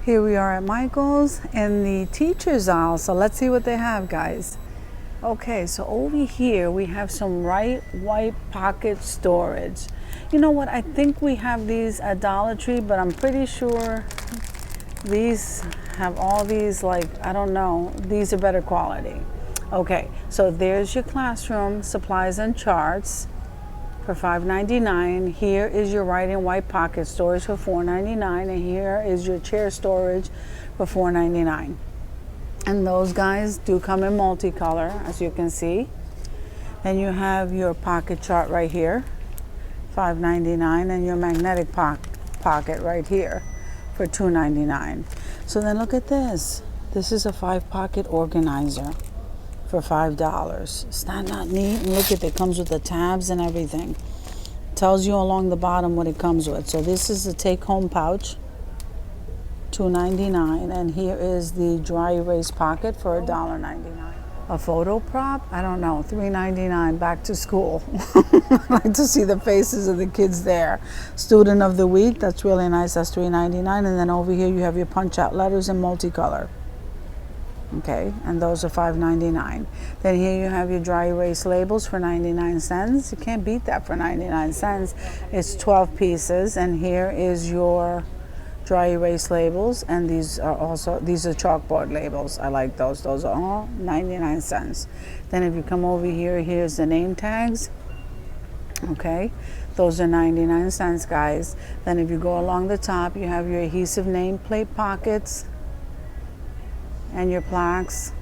Here we are at Michael's in the teacher's aisle. So let's see what they have, guys. Okay, so over here we have some white pocket storage. You know what? I think we have these at Dollar Tree, but I'm pretty sure these have all these, like, I don't know, these are better quality. Okay, so there's your classroom supplies and charts for $5.99. Here is your white pocket storage for $4.99, and here is your chair storage for $4.99. And those guys do come in multicolor, as you can see. And you have your pocket chart right here, $5.99, and your magnetic pocket right here for $2.99. So then look at this. This is a 5-pocket organizer for $5. Is that not neat? And look at it, comes with the tabs and everything. Tells you along the bottom what it comes with. So this is the take-home pouch, $2.99, and here is the dry erase pocket for $1.99. A photo prop? I don't know, $3.99, back to school. I like to see the faces of the kids there. Student of the week, that's really nice, that's $3.99, and then over here you have your punch-out letters in multicolor. Okay, and those are $5.99. Then here you have your dry erase labels for 99 cents. You can't beat that for 99 cents. It's 12 pieces, and here is your dry erase labels, and these are chalkboard labels. I like those. Those are all 99 cents. Then if you come over here, here's the name tags. Okay, those are 99 cents, guys. Then if you go along the top, you have your adhesive nameplate pockets and your plaques.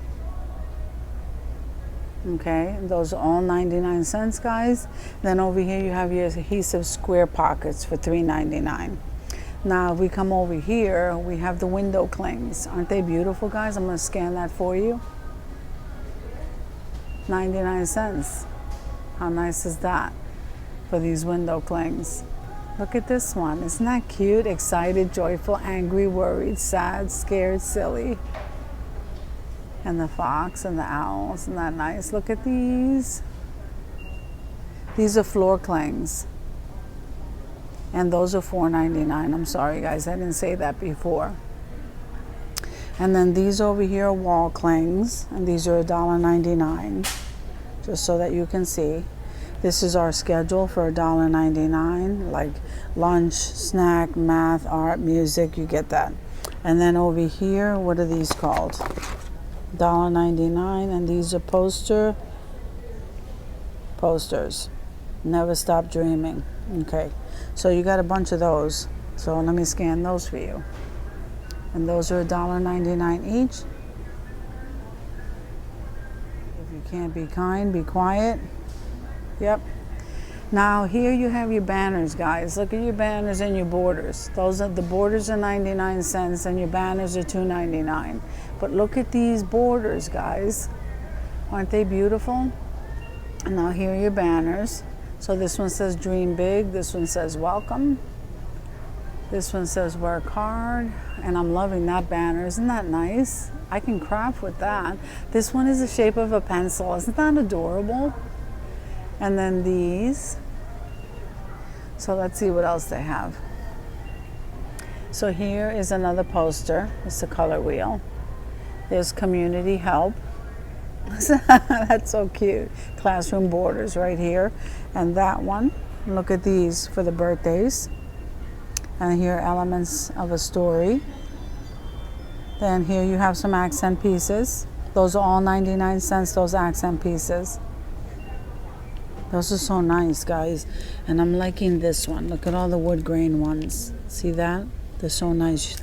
Okay, those are all 99 cents, guys. Then over here you have your adhesive square pockets for $3.99. Now if we come over here, we have the window clings. Aren't they beautiful, guys? I'm gonna scan that for you. 99 cents. How nice is that for these window clings? Look at this one. Isn't that cute? Excited, joyful, angry, worried, sad, scared, silly. And the fox and the owl. Isn't that nice? Look at these. These are floor clings. And those are $4.99. I'm sorry, guys, I didn't say that before. And then these over here are wall clings, and these are $1.99, just so that you can see. This is our schedule for $1.99, like lunch, snack, math, art, music, you get that. And then over here, what are these called? $1.99, and these are posters. Never stop dreaming. Okay, so you got a bunch of those. So let me scan those for you. And those are $1.99 each. If you can't be kind, be quiet. Yep. Now here you have your banners, guys. Look at your banners and your borders. The borders are 99 cents and your banners are $2.99. But look at these borders, guys. Aren't they beautiful? And now here are your banners. So this one says dream big, this one says welcome. This one says work hard, and I'm loving that banner. Isn't that nice? I can craft with that. This one is the shape of a pencil. Isn't that adorable? And then these. So let's see what else they have. So here is another poster. It's a color wheel. There's community help. That's so cute. Classroom borders right here. And that one. Look at these for the birthdays. And here are elements of a story. Then here you have some accent pieces. Those are all 99 cents, those accent pieces. Those are so nice, guys. And I'm liking this one. Look at all the wood grain ones. See that? They're so nice.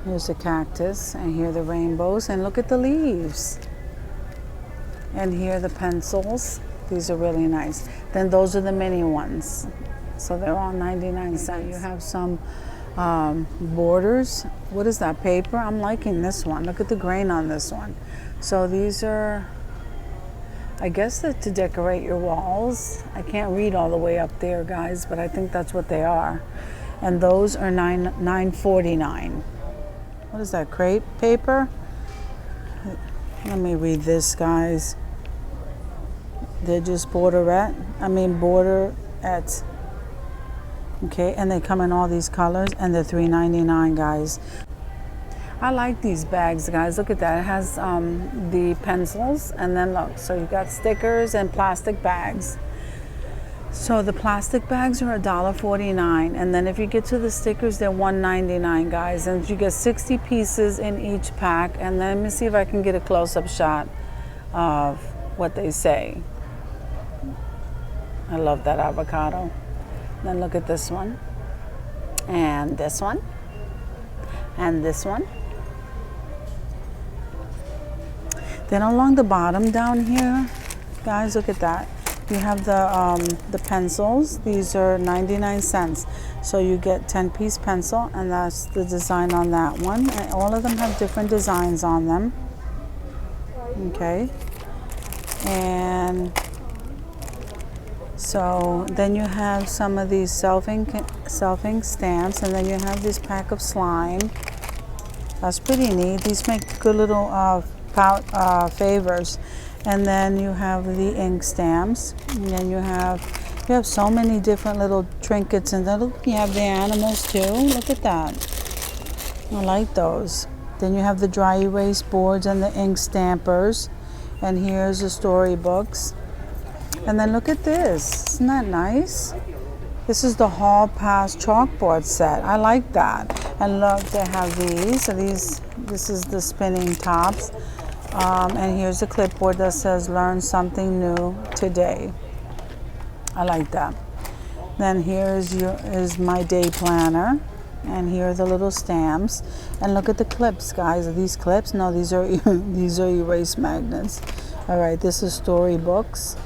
Here's the cactus, and here are the rainbows, and look at the leaves. And here are the pencils. These are really nice. Then those are the mini ones. So they're all 99 cents. You have some borders. What is that, paper? I'm liking this one. Look at the grain on this one. So these are, I guess they're to decorate your walls. I can't read all the way up there, guys, but I think that's what they are. And those are $9.49. What is that, crepe paper? Let me read this, guys. They're just borderettes. Okay, and they come in all these colors, and they're $3.99, guys. I like these bags, guys. Look at that. It has the pencils, and then look, so you got stickers and plastic bags. So the plastic bags are $1.49, and then if you get to the stickers, they're $1.99, guys. And you get 60 pieces in each pack. And then let me see if I can get a close-up shot of what they say. I love that avocado. Then look at this one, and this one, and this one. Then along the bottom down here, guys, look at that. You have the pencils. These are 99 cents. So you get 10-piece pencil, and that's the design on that one. And all of them have different designs on them. Okay. And so then you have some of these self-ink stamps, and then you have this pack of slime. That's pretty neat. These make good little favors. And then you have the ink stamps, and then you have so many different little trinkets, and then you have the animals too. Look at that. I like those. Then you have the dry erase boards and the ink stampers, and here's the storybooks. And then look at this. Isn't that nice? This is the Hall Pass chalkboard set. I like that. And look, they have these. So this is the spinning tops. And here's a clipboard that says learn something new today. I like that. Then here is my day planner, and here are the little stamps. And look at the clips, guys. Are these clips? No, these are these are erase magnets. All right, this is storybooks.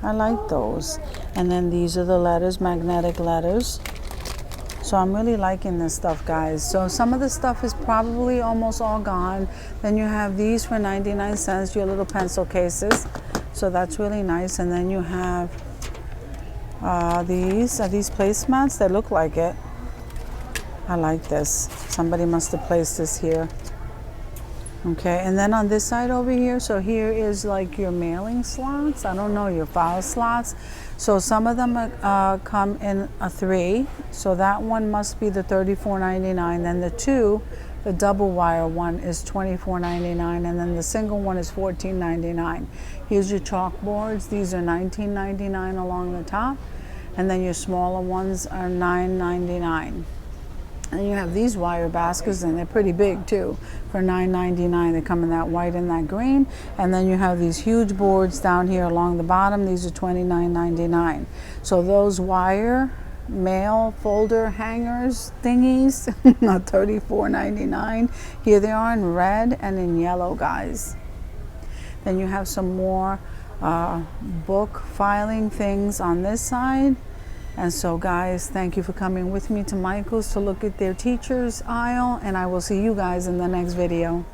I like those. And then these are the letters, magnetic letters. So I'm really liking this stuff, guys. So some of the stuff is probably almost all gone. Then you have these for 99 cents, your little pencil cases. So that's really nice. And then you have these placemats. They look like it. I like this. Somebody must have placed this here. Okay, and then on this side over here, so here is like your mailing slots. I don't know, your file slots. So some of them come in a 3. So that one must be the $34.99. Then the 2, the double wire one, is $24.99. And then the single one is $14.99. Here's your chalkboards. These are $19.99 along the top. And then your smaller ones are $9.99. And you have these wire baskets, and they're pretty big too, for $9.99. They come in that white and that green. And then you have these huge boards down here along the bottom. These are $29.99. So those wire mail folder hangers thingies are $34.99. Here they are in red and in yellow, guys. Then you have some more book filing things on this side. And so, guys, thank you for coming with me to Michael's to look at their teacher's aisle, and I will see you guys in the next video.